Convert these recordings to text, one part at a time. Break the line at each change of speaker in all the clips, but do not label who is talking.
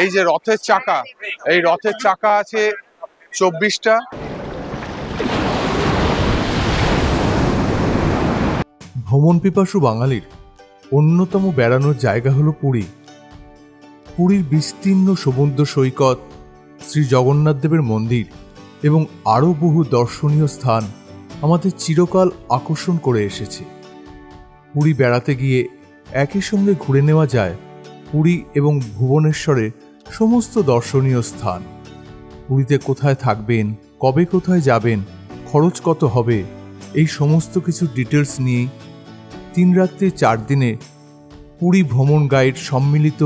এই যে রথের চাকা, এই রথের চাকা আছে 24টা।
ভ্রমণ পিপাসু বাঙালির অন্যতম বেড়ানোর জায়গা হলো পুরী। পুরীর বিস্তীর্ণ সমুদ্র সৈকত, শ্রী জগন্নাথ দেবের মন্দির এবং আরও বহু দর্শনীয় স্থান আমাদের চিরকাল আকর্ষণ করে এসেছে। পুরী বেড়াতে গিয়ে একই সঙ্গে ঘুরে নেওয়া যায় পুরী এবং ভুবনেশ্বরের সমস্ত দর্শনীয় স্থান। পুরীতে কোথায় থাকবেন, কবে কোথায় যাবেন, খরচ কত হবে, এই সমস্ত কিছু ডিটেলস নিয়েই 3 রাত্রি 4 দিনে পুরী ভ্রমণ গাইড সম্মিলিত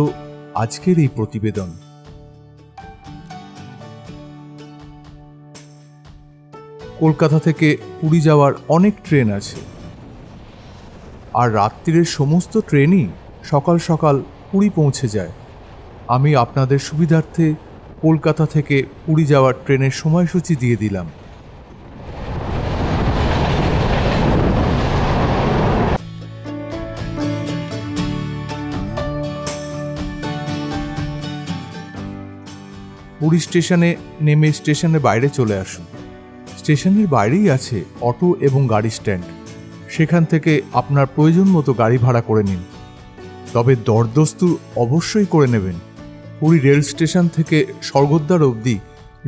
আজকের এই প্রতিবেদন। কলকাতা থেকে পুরী যাওয়ার অনেক ট্রেন আছে, আর রাত্রিরের সমস্ত ট্রেনই সকাল সকাল পুরী পৌঁছে যায়। আমি আপনাদের সুবিধার্থে কলকাতা থেকে পুরী যাওয়ার ট্রেনের সময়সূচি দিয়ে দিলাম। পুরী স্টেশনে নেমে স্টেশনের বাইরে চলে আসুন। স্টেশনের বাইরেই আছে অটো এবং গাড়ি স্ট্যান্ড, সেখান থেকে আপনার প্রয়োজন মতো গাড়ি ভাড়া করে নিন। তবে দরদস্তুর অবশ্যই করে নেবেন। পুরী রেল স্টেশন থেকে স্বর্গদ্বার অবধি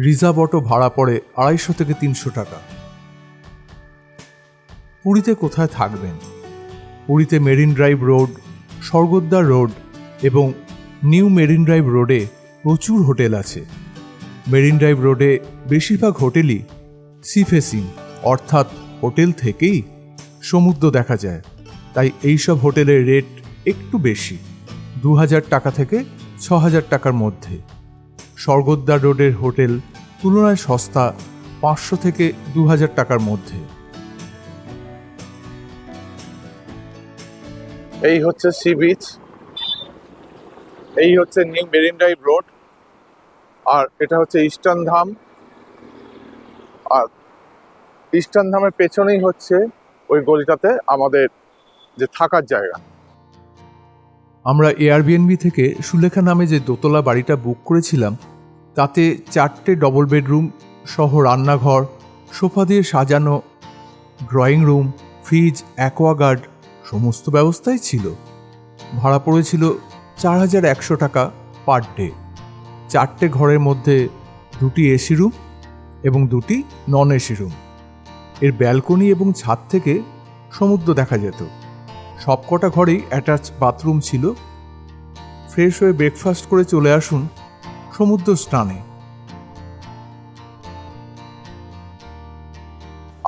রিজার্ভ অটো ভাড়া পড়ে 250 থেকে 300 টাকা। পুরীতে কোথায় থাকবেন? পুরীতে marine drive road, Swargadwar road এবং নিউ মেরিন ড্রাইভ রোডে প্রচুর হোটেল আছে। মেরিন ড্রাইভ রোডে বেশিরভাগ হোটেলই সি ফেসিং, অর্থাৎ হোটেল থেকেই সমুদ্র দেখা যায়, তাই এইসব হোটেলের রেট একটু বেশি, 2000 টাকা থেকে 6000 টাকার মধ্যে। স্বর্গদ্বার রোডের হোটেল তুলনায় সস্তা, 500 থেকে 2000 টাকার মধ্যে।
এই হচ্ছে সি বিচ, এই হচ্ছে নিউ মেরিন ড্রাইভ রোড, আর এটা হচ্ছে ইস্টার্ন ধাম। আর ইস্টার্ন ধামের পেছনেই হচ্ছে ওই গলিটাতে আমাদের যে থাকার জায়গা।
আমরা এয়ারবিএনবি থেকে সুলেখা নামে যে দোতলা বাড়িটা বুক করেছিলাম, তাতে 4টে ডবল বেডরুম সহ রান্নাঘর, সোফা দিয়ে সাজানো, ড্রয়িং রুম, ফ্রিজ, অ্যাকোয়াগার্ড সমস্ত ব্যবস্থাই ছিল। ভাড়া পড়েছিল 4100 টাকা পার ডে। 4টে ঘরের মধ্যে 2টি এসি রুম এবং 2টি নন এসি রুম। এর ব্যালকনি এবং ছাদ থেকে সমুদ্র দেখা যেত। সবকটা ঘরেই অ্যাটাচ বাথরুম ছিল। ফ্রেশ হয়ে ব্রেকফাস্ট করে চলে আসুন সমুদ্র স্নানে।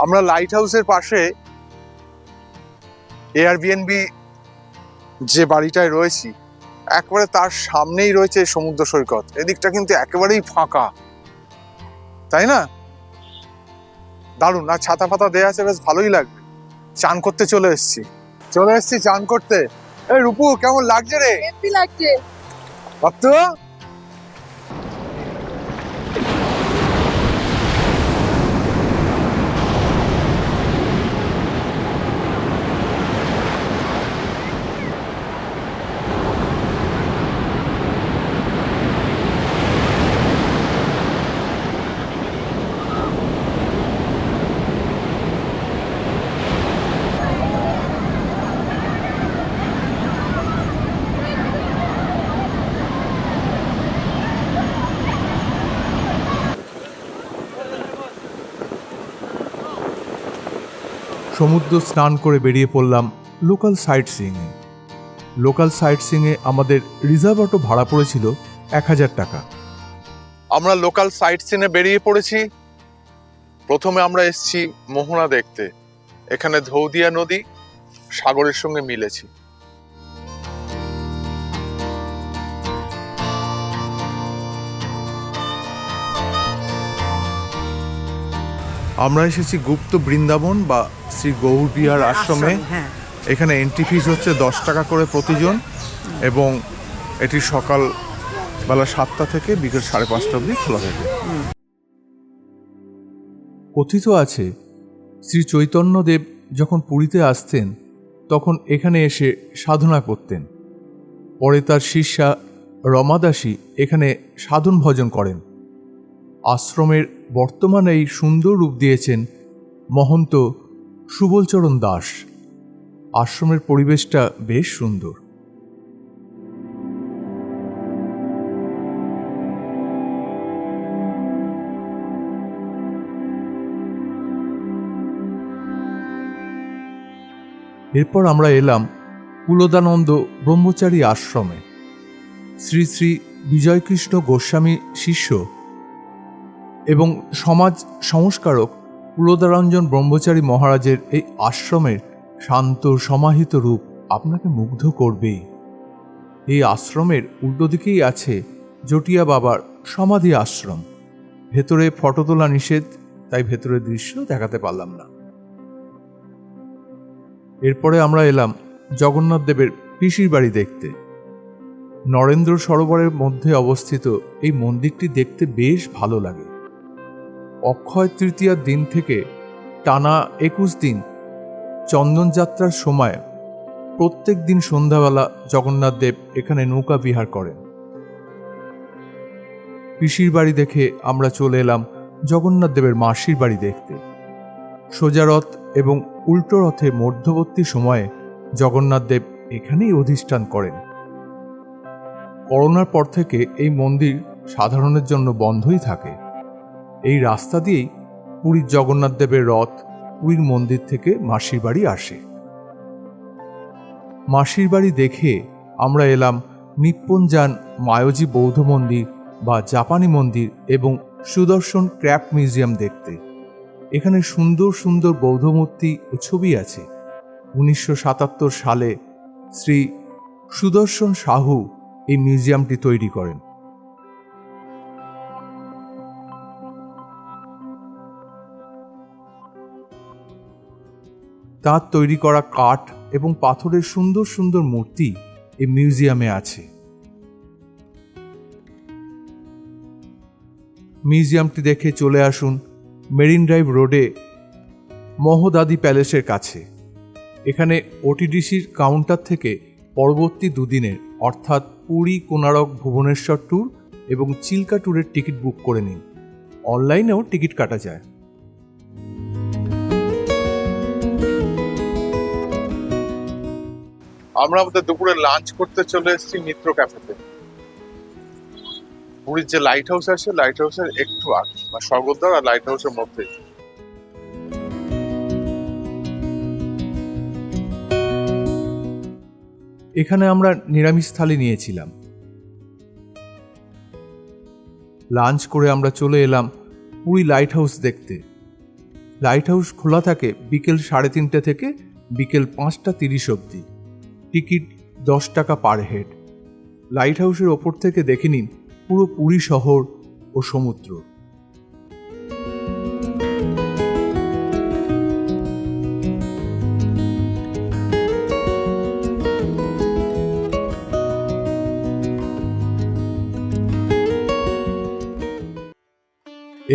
আমরা লাইট হাউসের পাশে এয়ারবিএনবি যে বাড়িটায় রয়েছি, একেবারে তার সামনেই রয়েছে সমুদ্র সৈকত। এদিকটা কিন্তু একেবারেই ফাঁকা, তাই না? দারুণ। আর ছাতা ফাতা দেয়া আছে, বেশ ভালোই লাগবে। চান করতে চলে এসেছি চান করতে। এই রূপু, কেমন লাগছে রে?
হেভি লাগছে।
ভাবতো
সমুদ্র স্নান করে বেরিয়ে পড়লাম লোকাল সাইট সিইংয়ে। লোকাল সাইট সিইংয়ে আমাদের রিজার্ভ অটো ভাড়া পড়েছিল 1000 টাকা।
আমরা লোকাল সাইট সিনে বেরিয়ে পড়েছি। প্রথমে আমরা এসেছি মোহনা দেখতে। এখানে ধৌদিয়া নদী সাগরের সঙ্গে মিলেছে।
আমরা এসেছি গুপ্ত বৃন্দাবন বা শ্রী গৌর বিহার আশ্রমে। এখানে এন্ট্রি ফিস হচ্ছে 10 টাকা করে প্রতিজন, এবং এটি সকাল বেলা 7টা থেকে বিকেল 5:30 অবধি খোলা থাকে। কথিত আছে শ্রী চৈতন্যদেব যখন পুরীতে আসতেন তখন এখানে এসে সাধনা করতেন। পরে তার শিষ্যা রমাদাসী এখানে সাধন ভজন করেন। আশ্রমের বর্তমানে এই সুন্দর রূপ দিয়েছেন মহন্ত সুবলচরণ দাস। আশ্রমের পরিবেশটা বেশ সুন্দর। এরপর আমরা এলাম কুলদানন্দ ব্রহ্মচারী আশ্রমে। শ্রী শ্রী বিজয়কৃষ্ণ গোস্বামী শিষ্য এবং সমাজ সংস্কারক কুলদারঞ্জন ব্রহ্মচারী মহারাজের এই আশ্রমের শান্ত সমাহিত রূপ আপনাকে মুগ্ধ করবেই। এই আশ্রমের উল্টো দিকেই আছে জটিয়া বাবার সমাধি আশ্রম। ভেতরে ফটো তোলা নিষেধ, তাই ভেতরের দৃশ্য দেখাতে পারলাম না। এরপরে আমরা এলাম জগন্নাথ দেবের পিসির বাড়ি দেখতে। নরেন্দ্র সরোবরের মধ্যে অবস্থিত এই মন্দিরটি দেখতে বেশ ভালো লাগে। অক্ষয় তৃতীয়ার দিন থেকে টানা 21 দিন চন্দন যাত্রার সময় প্রত্যেক দিন সন্ধ্যাবেলা জগন্নাথ দেব এখানে নৌকা বিহার করেন। পিসির বাড়ি দেখে আমরা চলে এলাম জগন্নাথ দেবের মাসির বাড়ি দেখতে। সোজা রথ এবং উল্টো রথে মধ্যবর্তী সময়ে জগন্নাথ দেব এখানেই অধিষ্ঠান করেন। করোনার পর থেকে এই মন্দির সাধারণের জন্য বন্ধই থাকে। এই রাস্তা দিয়েই পুরীর জগন্নাথ দেবের রথ পুরীর মন্দির থেকে মাসির বাড়ি আসে। মাসির বাড়ি দেখে আমরা এলাম নিপ্পনজান মায়োজি বৌদ্ধ মন্দির বা জাপানি মন্দির এবং সুদর্শন ক্র্যাফট মিউজিয়াম দেখতে। এখানে সুন্দর সুন্দর বৌদ্ধ মূর্তি ও ছবি আছে। 1977 সালে শ্রী সুদর্শন সাহু এই মিউজিয়ামটি তৈরি করেন। তার তৈরি করা কাঠ এবং পাথরের সুন্দর সুন্দর মূর্তি এই মিউজিয়ামে আছে। মিউজিয়ামটি দেখে চলে আসুন মেরিন ড্রাইভ রোডে মহদাদি প্যালেসের কাছে। এখানে ওটিডিসির কাউন্টার থেকে পরবর্তী দুদিনের অর্থাৎ পুরী, কোনারক, ভুবনেশ্বর ট্যুর এবং চিল্কা ট্যুরের টিকিট বুক করে নিন। অনলাইনেও টিকিট কাটা যায়।
আমরা আমাদের দুপুরে লাঞ্চ করতে চলে এসেছি মিত্র ক্যাফেতে। পুরীর যে লাইট হাউস আছে, লাইট হাউসের একটু আগে বা স্বর্গদ্বার আর লাইট হাউসের মধ্যে।
এখানে আমরা নিরামিষ থালি নিয়েছিলাম। লাঞ্চ করে আমরা চলে এলাম পুরী লাইট হাউস দেখতে। লাইট হাউস খোলা থাকে বিকেল 3:30 থেকে বিকেল 5:30 অবধি। টিকিট 10 টাকা পার হেড। লাইট হাউসের ওপর থেকে দেখে নিন পুরো পুরী শহর ও সমুদ্র।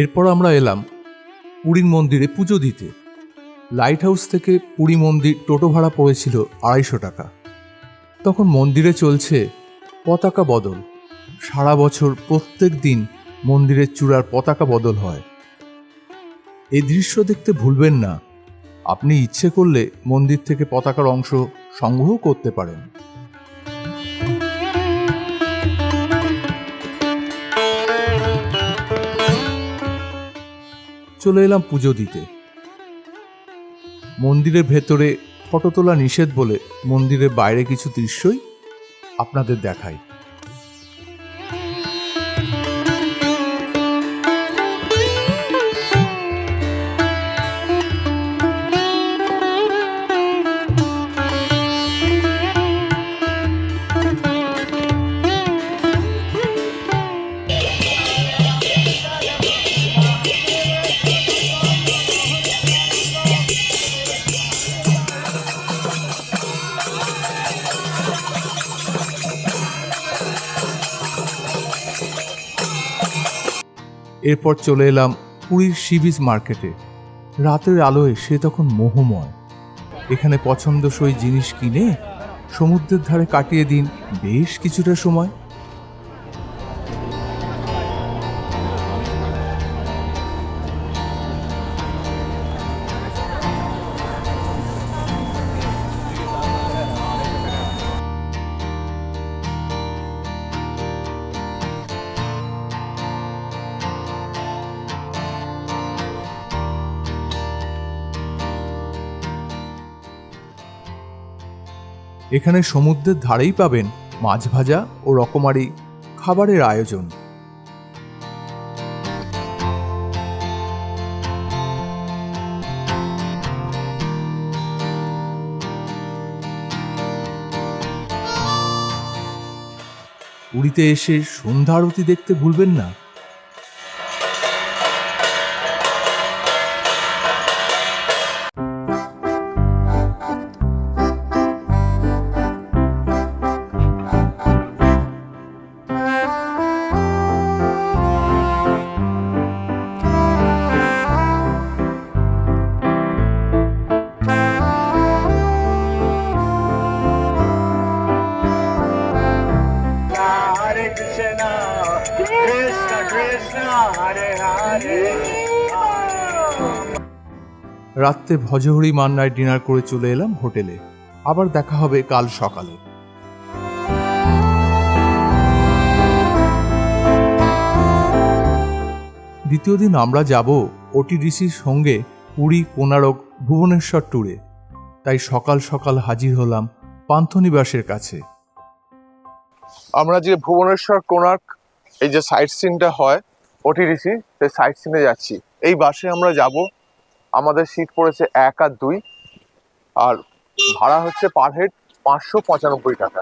এরপর আমরা এলাম পুরীর মন্দিরে পুজো দিতে। লাইট হাউস থেকে পুরী মন্দির টোটো ভাড়া পড়েছিল 250 টাকা। তখন মন্দিরে চলছে পতাকা বদল। সারা বছর প্রত্যেক দিন মন্দিরের চূড়ার পতাকা বদল হয়। এই দৃশ্য দেখতে ভুলবেন না। আপনি ইচ্ছে করলে মন্দির থেকে পতাকার অংশ সংগ্রহ করতে পারেন। চলে এলাম পুজো দিতে। মন্দিরের ভেতরে ফটো তোলা নিষেধ বলে মন্দিরের বাইরে কিছু দৃশ্যই আপনাদের দেখাই। এরপর চলে এলাম পুরীর সি বিচ মার্কেটে। রাতের আলোয় সে তখন মোহময়। এখানে পছন্দসই জিনিস কিনে সমুদ্রের ধারে কাটিয়ে দিন বেশ কিছুটা সময়। এখানে সমুদ্রের ধারেই পাবেন মাছ ভাজা ও রকমারি খাবারের আয়োজন। পুরীতে এসে সন্ধ্যা আরতি দেখতে ভুলবেন না। রাত্রে ভজহরি মান্নায় ডিনার করে চলে এলাম হোটেলে। আবার দেখা হবে কাল সকালে। দ্বিতীয় দিন আমরা যাব ওটিডিসির সঙ্গে পুরী, কোনারক, ভুবনেশ্বর ট্যুরে। তাই সকাল সকাল হাজির হলাম পান্থনিবাসের কাছে।
আমরা যে ভুবনেশ্বর কোণার্ক এই যে সাইট সিনটা হয় ওটিডিসি, সেই সাইট সিনে যাচ্ছি। এই বাসে আমরা যাব। আমাদের সিট পড়েছে 1 আর 2, আর ভাড়া হচ্ছে পার হেড 595 টাকা।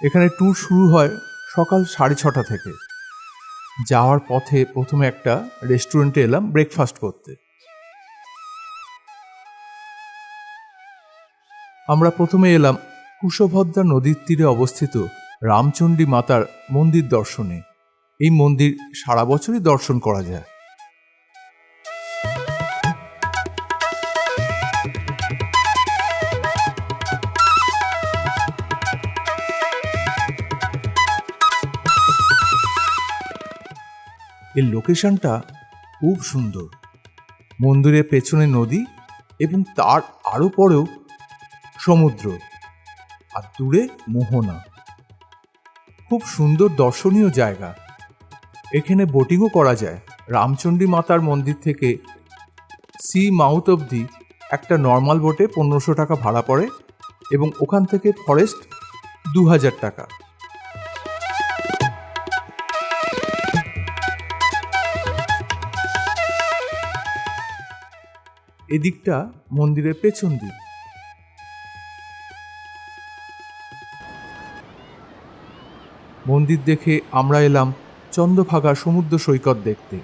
এখানে ট্যুর শুরু হয় সকাল 6:30 থেকে। যাওয়ার পথে প্রথমে একটা রেস্টুরেন্টে এলাম ব্রেকফাস্ট করতে। আমরা প্রথমে এলাম কুশভদ্রা নদীর তীরে অবস্থিত রামচণ্ডী মাতার মন্দির দর্শনে। এই মন্দির সারা বছরই দর্শন করা যায়। এর লোকেশনটা খুব সুন্দর। মন্দিরের পেছনে নদী এবং তার আরও পরেও সমুদ্র, আর দূরে মোহনা। খুব সুন্দর দর্শনীয় জায়গা। এখানে বোটিংও করা যায়। রামচণ্ডী মাতার মন্দির থেকে সি মাউথ অবধি একটা নর্মাল বোটে 1500 টাকা ভাড়া পড়ে এবং ওখান থেকে ফরেস্ট 2000 টাকা। এদিকটা মন্দিরের পেছন দিক। মন্দির দেখে আমরা এলাম চন্দ্রভাগা সমুদ্র সৈকত দেখতে।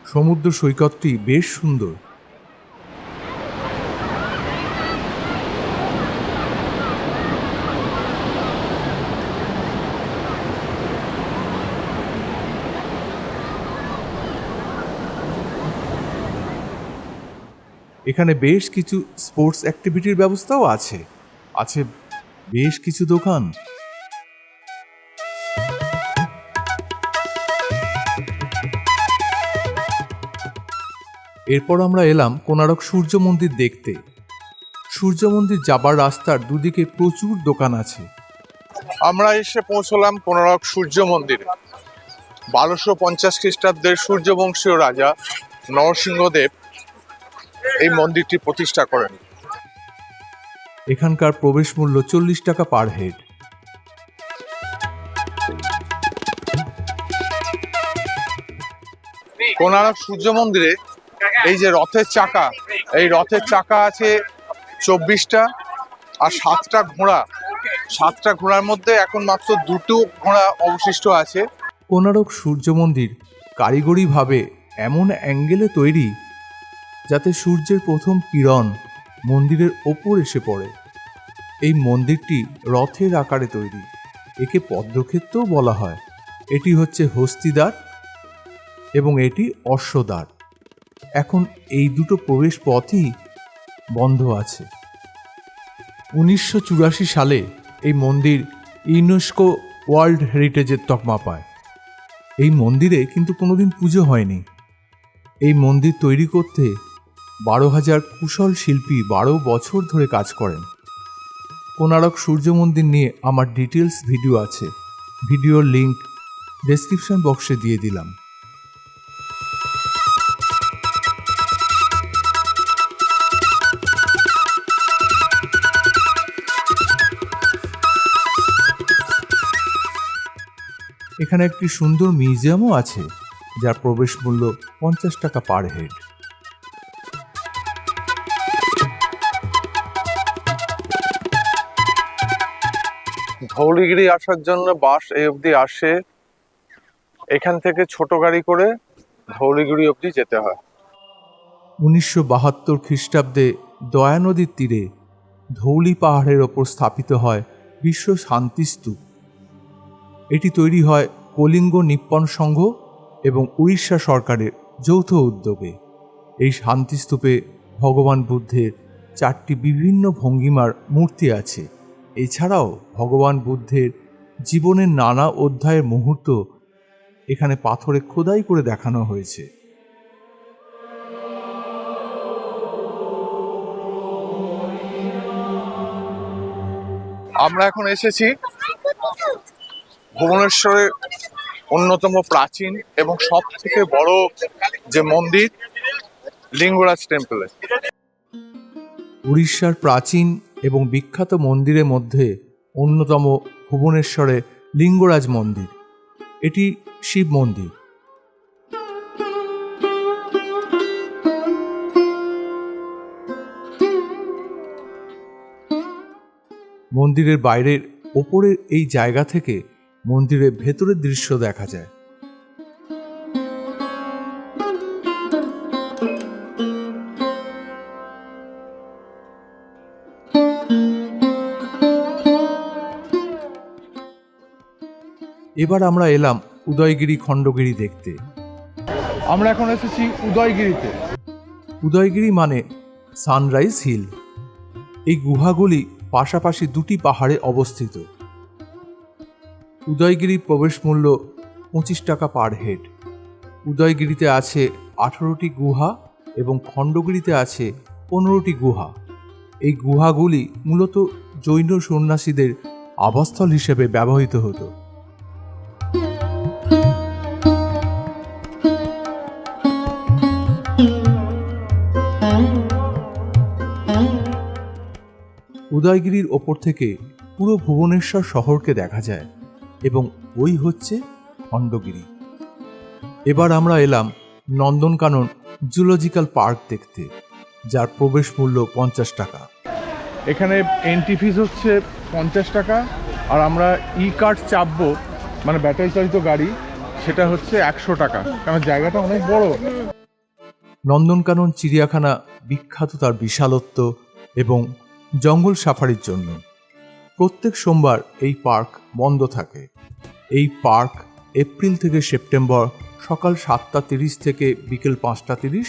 সমুদ্র সৈকতটি বেশ সুন্দর। এখানে বেশ কিছু স্পোর্টস অ্যাক্টিভিটির ব্যবস্থাও আছে। আছে বেশ কিছু দোকান। এরপর আমরা এলাম কোনারক সূর্য মন্দির দেখতে। সূর্য মন্দির যাবার রাস্তার দুদিকে প্রচুর দোকান আছে।
আমরা এসে পৌঁছলাম কোনারক সূর্য মন্দিরে। 1250 খ্রিস্টাব্দের সূর্যবংশীয় রাজা নরসিংহদেব এই মন্দিরটি প্রতিষ্ঠা করেন।
এখানকার প্রবেশ মূল্য 40 টাকা পার হেড।
কোনারক সূর্য মন্দিরে এই যে রথের চাকা, এই রথের চাকা আছে 24টা, আর 7টা ঘোড়া। 7টা ঘোড়ার মধ্যে এখন মাত্র 2টো ঘোড়া অবশিষ্ট আছে।
কোনারক সূর্য মন্দির কারিগরিভাবে এমন অ্যাঙ্গেলে তৈরি যাতে সূর্যের প্রথম কিরণ মন্দিরের ওপর এসে পড়ে। এই মন্দিরটি রথের আকারে তৈরি। একে পদ্মক্ষেত্রও বলা হয়। এটি হচ্ছে হস্তিদ্বার এবং এটি অশ্বদ্বার। এখন এই দুটো প্রবেশ পথই বন্ধ আছে। 1984 সালে এই মন্দির ইউনেস্কো ওয়ার্ল্ড হেরিটেজের তকমা পায়। এই মন্দিরে কিন্তু কোনোদিন পুজো হয়নি। এই মন্দির তৈরি করতে 12,000 কুশল শিল্পী 12 বছর ধরে কাজ করেন। কোনারক সূর্য মন্দির নিয়ে আমার ডিটেলস ভিডিও আছে। ভিডিওর লিংক ডেসক্রিপশন বক্সে দিয়ে দিলাম। এখানে একটি সুন্দর মিউজিয়ামও আছে, যার প্রবেশ মূল্য 50 টাকা পার হেড।
ধৌলিগিরি আসার জন্য বাস এই অবধি আসে, এখান থেকে ছোট গাড়ি করে ধৌলিগিরি অবধি যেতে হয়।
1972 খ্রিস্টাব্দে দয়া নদীর তীরে ধৌলি পাহাড়ের ওপর স্থাপিত হয় বিশ্ব শান্তি স্তূপ। এটি তৈরি হয় কলিঙ্গ নিপ্পন সংঘ এবং উড়িষ্যা সরকারের যৌথ উদ্যোগে। এই শান্তিস্তূপে ভগবান বুদ্ধের 4টি বিভিন্ন ভঙ্গিমার মূর্তি আছে। এছাড়াও ভগবান বুদ্ধের জীবনের নানা অধ্যায়ের মুহূর্ত এখানে পাথরে খোদাই করে দেখানো হয়েছে।
আমরা এখন এসেছি ভুবনেশ্বরের অন্যতম প্রাচীন এবং সব থেকে বড় যে মন্দির, লিঙ্গরাজ টেম্পলে।
উড়িষ্যার প্রাচীন এবং বিখ্যাত মন্দিরের মধ্যে অন্যতম ভুবনেশ্বরে লিঙ্গরাজ মন্দির। এটি শিব মন্দির। মন্দিরের বাইরের ওপরের এই জায়গা থেকে মন্দিরের ভেতরের দৃশ্য দেখা যায়। এবার আমরা এলাম উদয়গিরি খণ্ডগিরি দেখতে।
আমরা এখন এসেছি উদয়গিরিতে।
উদয়গিরি মানে সানরাইজ হিল। এই গুহাগুলি পাশাপাশি দুটি পাহাড়ে অবস্থিত। উদয়গিরির প্রবেশ মূল্য 25 টাকা পার হেড। উদয়গিরিতে আছে 18টি গুহা এবং খণ্ডগিরিতে আছে 15টি গুহা। এই গুহাগুলি মূলত জৈন সন্ন্যাসীদের আবাসস্থল হিসেবে ব্যবহৃত হতো। উদয়গিরির ওপর থেকে পুরো ভুবনেশ্বর শহরকে দেখা যায় এবং ওই হচ্ছে খণ্ডগিরি। এবার আমরা এলাম নন্দনকানন জুলজিক্যাল পার্ক দেখতে, যার প্রবেশ মূল্য 50 টাকা।
এখানে এন্ট্রি ফিস হচ্ছে 50 টাকা, আর আমরা ই কার্ড চাপবো, মানে ব্যাটারি চালিত গাড়ি, সেটা হচ্ছে 100 টাকা, কারণ জায়গাটা অনেক বড়।
নন্দনকানন চিড়িয়াখানা বিখ্যাত তার বিশালত্ব এবং জঙ্গল সাফারির জন্য। প্রত্যেক সোমবার এই পার্ক বন্ধ থাকে। এই পার্ক এপ্রিল থেকে সেপ্টেম্বর সকাল 7টা 30 থেকে বিকেল 5টা 30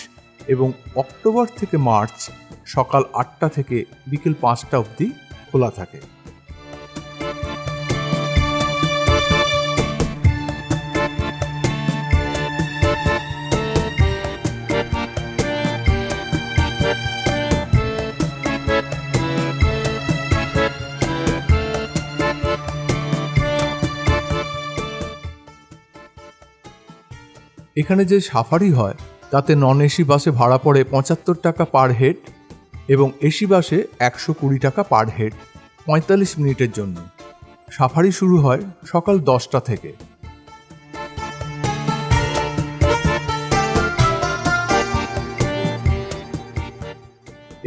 এবং অক্টোবর থেকে মার্চ সকাল 8টা থেকে বিকেল 5টা অবধি খোলা থাকে। এখানে যে সাফারি হয় তাতে নন এসি বাসে ভাড়া পড়ে 75 টাকা পার হেড এবং এসি বাসে 120 টাকা পার হেড 45 মিনিটের জন্য। সাফারি শুরু হয় সকাল 10টা থেকে।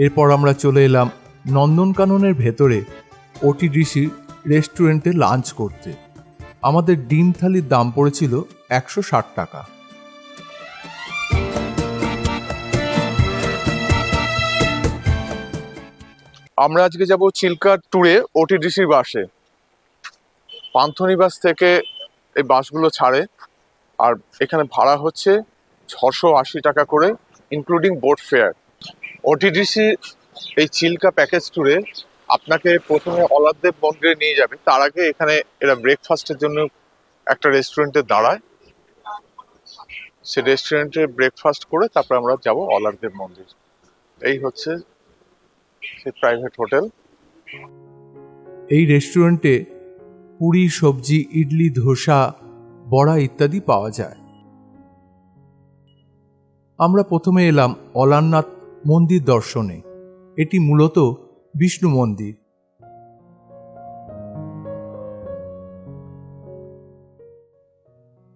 এরপর আমরা চলে এলাম নন্দনকাননের ভেতরে ওটিডিসি রেস্টুরেন্টে লাঞ্চ করতে। আমাদের ডিম থালির দাম পড়েছিল 160 টাকা।
আমরা আজকে যাব চিল্কা ট্যুরে ওটিডিসির বাসে। পান্থনিবাস থেকে এই বাসগুলো ছাড়ে, আর এখানে ভাড়া হচ্ছে 680 টাকা করে, ইনক্লুডিং বোট ফেয়ার। ওটিডিসি এই চিল্কা প্যাকেজ ট্যুরে আপনাকে প্রথমে অলারদেব মন্দিরে নিয়ে যাবে। তার আগে এখানে এরা ব্রেকফাস্টের জন্য একটা রেস্টুরেন্টে দাঁড়ায়। সে রেস্টুরেন্টে ব্রেকফাস্ট করে তারপর আমরা যাব অলারদেব মন্দির। এই হচ্ছে সেই প্রাইভেট হোটেল।
এই রেস্টুরেন্টে পুরি, সবজি, ইডলি, ধোসা, বড়া ইত্যাদি পাওয়া যায়। আমরা প্রথমে এলাম অলারনাথ মন্দির দর্শনে। এটি মূলত বিষ্ণু মন্দির।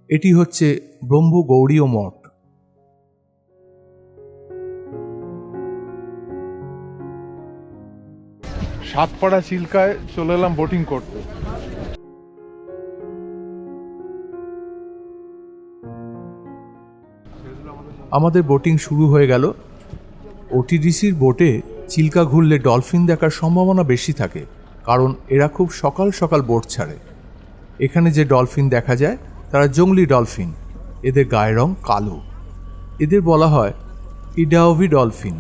এটি হচ্ছে ব্রহ্ম গৌড়ীয় মঠ।
সাতপাড়া চিল্কায় চলে এলাম বোটিং করতে।
আমাদের বোটিং শুরু হয়ে গেল। ওটিডিসির বোটে চিল্কা ঘুরলে ডলফিন দেখার সম্ভাবনা বেশি থাকে, কারণ এরা খুব সকাল সকাল বোট ছাড়ে। এখানে যে ডলফিন দেখা যায় তারা জংলি ডলফিন। এদের গায়ের রং কালো। এদের বলা হয় ইডাওভি ডলফিন।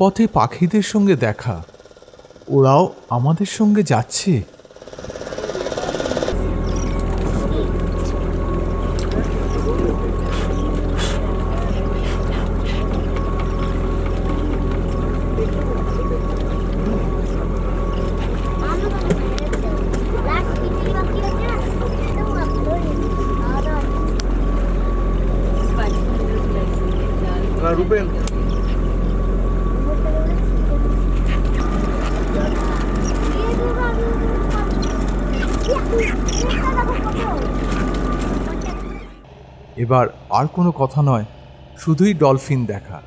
পথে পাখিদের সঙ্গে দেখা, ওরাও আমাদের সঙ্গে যাচ্ছে।
রুবেল,
এবার আর কোনো কথা নয়, শুধুই ডলফিন দেখা।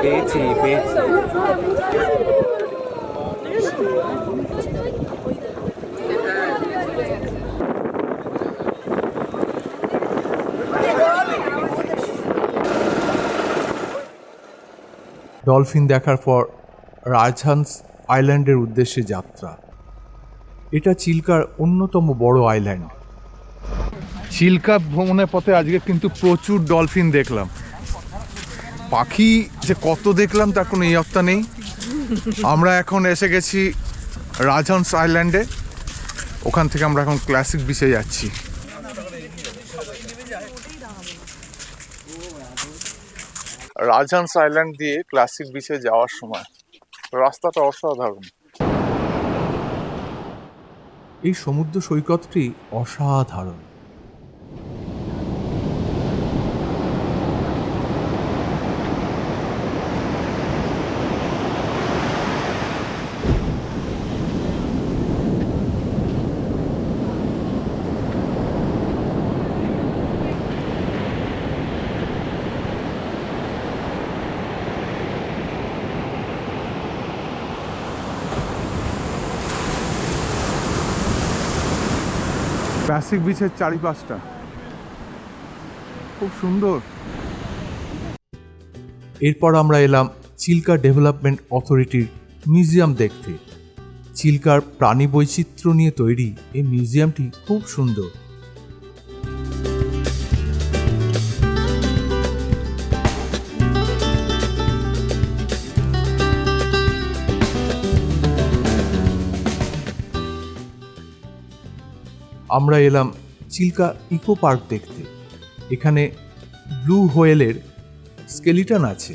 পেয়েছি।
ডলফিন দেখার পর রাজহান্স আইল্যান্ডের উদ্দেশ্যে যাত্রা। এটা চিল্কার অন্যতম বড় আইল্যান্ড।
চিল্কা ভ্রমণের পথে আজকে কিন্তু প্রচুর ডলফিন দেখলাম। পাখি যে কত দেখলাম তার কোনো ইয়ত্তা নেই। আমরা এখন এসে গেছি রাজহান্স আইল্যান্ডে। ওখান থেকে আমরা এখন ক্লাসিক বিচে যাচ্ছি। রাজহান্স আইল্যান্ড দিয়ে ক্লাসিক বিচে যাওয়ার সময় রাস্তাটা অসাধারণ।
এই সমুদ্র সৈকতটি অসাধারণ।
ক্লাসিক বিচের চারিপাশটা খুব সুন্দর।
এরপর আমরা এলাম চিল্কা ডেভেলপমেন্ট অথরিটির মিউজিয়াম দেখতে। চিল্কার প্রাণী বৈচিত্র্য নিয়ে তৈরি এই মিউজিয়ামটি খুব সুন্দর। আমরা এলাম চিল্কা ইকো পার্ক দেখতে। এখানে ব্লু হোয়েলের স্কেলিটন আছে।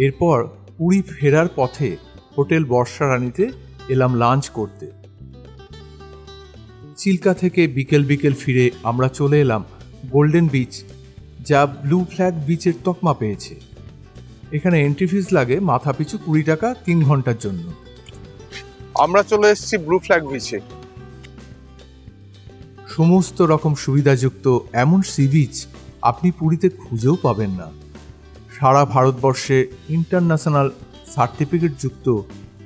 এরপর পুরী ফেরার পথে হোটেল বর্ষা রানীতে এলাম লাঞ্চ করতে। চিল্কা থেকে বিকেল বিকেল ফিরে আমরা চলে এলাম গোল্ডেন বিচ, যা ব্লু ফ্ল্যাগ বিচের তকমা পেয়েছে। এখানে এন্ট্রি ফিস লাগে মাথাপিছু 20 টাকা 3 ঘন্টার জন্য।
আমরা চলে এসেছি ব্লু ফ্ল্যাগ বিচে।
সমস্ত রকম সুবিধাযুক্ত এমন সি বিচ আপনি পুরীতে খুঁজেও পাবেন না। সারা ভারতবর্ষে ইন্টারন্যাশনাল সার্টিফিকেট যুক্ত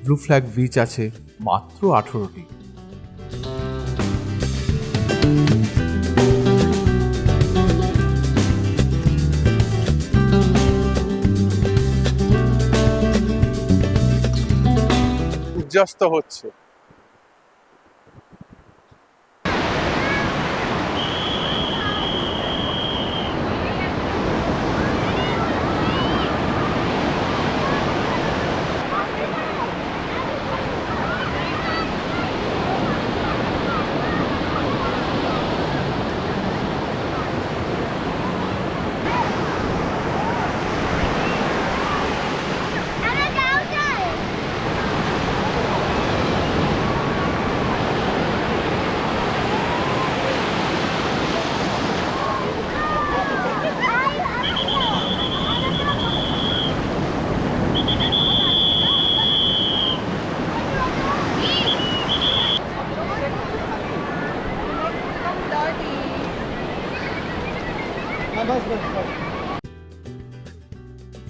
ব্লু ফ্ল্যাগ বিচ আছে মাত্র 18টি।
সূর্যাস্ত হচ্ছে।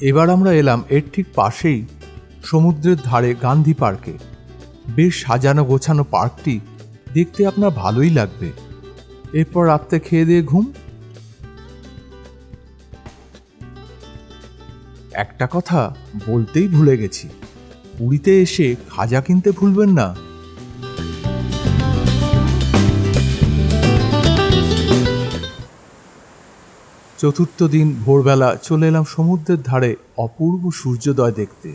এবার আমরা এলাম এর ঠিক পাশেই সমুদ্রের ধারে গান্ধী পার্কে। বেশ সাজানো গোছানো পার্কটি দেখতে আপনার ভালোই লাগবে। এরপর রাত্রে খেয়ে দিয়ে ঘুম। একটা কথা বলতেই ভুলে গেছি, পুরীতে এসে খাজা কিনতে ভুলবেন না। চতুর্থ দিন ভোরবেলা চলে এলাম সমুদ্রের ধারে অপূর্ব সূর্যোদয় দেখতে।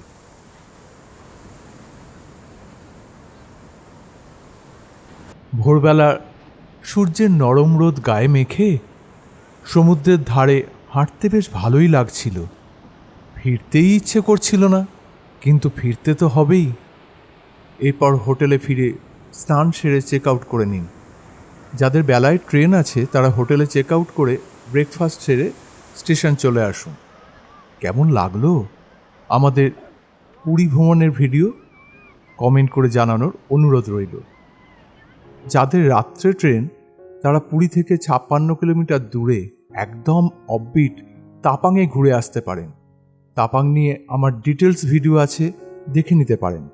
ভোরবেলা সূর্যের নরম রোদ গায়ে মেখে সমুদ্রের ধারে হাঁটতে বেশ ভালোই লাগছিল। ফিরতেই ইচ্ছে করছিল না, কিন্তু ফিরতে তো হবেই। এরপর হোটেলে ফিরে স্নান সেরে চেক আউট করে নিন। যাদের বেলায় ট্রেন আছে তারা হোটেলে চেক আউট করে ব্রেকফাস্ট সেরে স্টেশন চলে আসুন। কেমন লাগলো আমাদের পুরী ভ্রমণের ভিডিও কমেন্ট করে জানানোর অনুরোধ রইল। যাদের রাত্রে ট্রেন তারা পুরী থেকে 56 কিলোমিটার দূরে একদম অফবিট তাপাংয়ে ঘুরে আসতে পারেন। তাপাং নিয়ে আমার ডিটেলস ভিডিও আছে, দেখে নিতে পারেন।